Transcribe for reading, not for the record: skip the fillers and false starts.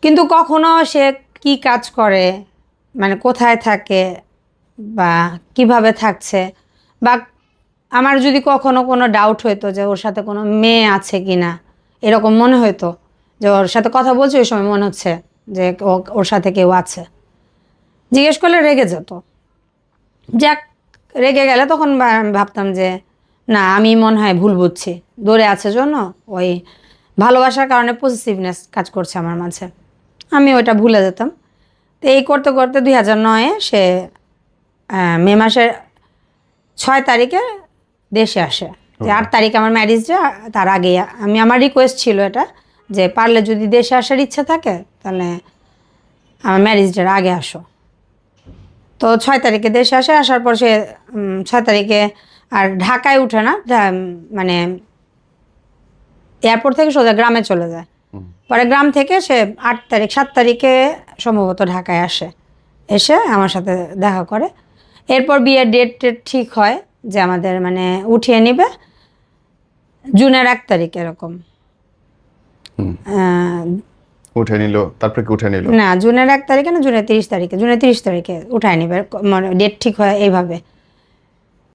কিন্তু কখনো সে কি কাজ করে, মানে কোথায় থাকে বা কিভাবে থাকছে, বা আমার যদি কখনো কোনো ডাউট হইতো যে ওর সাথে কোনো মেয়ে আছে কি না, এরকম মনে হইতো যে ওর সাথে কথা বলছি ওই সময় মনে হচ্ছে যে ওর সাথে কেউ আছে, জিজ্ঞেস করলে রেগে যেত। যাক, রেগে গেলে তখন ভাবতাম যে না, আমি মনে হয় ভুল বুঝছি, দৌড়ে আছে জন্য ওই ভালোবাসার কারণে পজিটিভনেস কাজ করছে আমার মাঝে, আমি ওইটা ভুলে যেতাম। তো এই করতে করতে 2009-এ সে মে মাসের 6 তারিখে দেশে আসে। যে 8 তারিখে আমার ম্যারেজ ডে, তার আগে আমার রিকোয়েস্ট ছিল এটা যে পারলে যদি দেশে আসার ইচ্ছা থাকে তাহলে আমার ম্যারেজ ডের আগে আসো। তো 6 তারিখে দেশে আসে, আসার পর সে 6 তারিখে আর ঢাকায় উঠে না, মানে এয়ারপোর্ট থেকে সোজা গ্রামে চলে যায়। পরে গ্রাম থেকে সে 8 তারিখ 7 তারিখে সম্ভবত ঢাকায় আসে, এসে আমার সাথে দেখা করে। এরপর বিয়ের ডেট ঠিক হয় যে আমাদের মানে উঠিয়ে নিবে জুনের 1 তারিখ এরকম। উঠে নিল, তারপরে কি উঠে নিল? না, জুনের 1 তারিখে না, জুনের 30 তারিখে, জুনের 30 তারিখে উঠায় নিবে, মানে ডেট ঠিক হয় এইভাবে।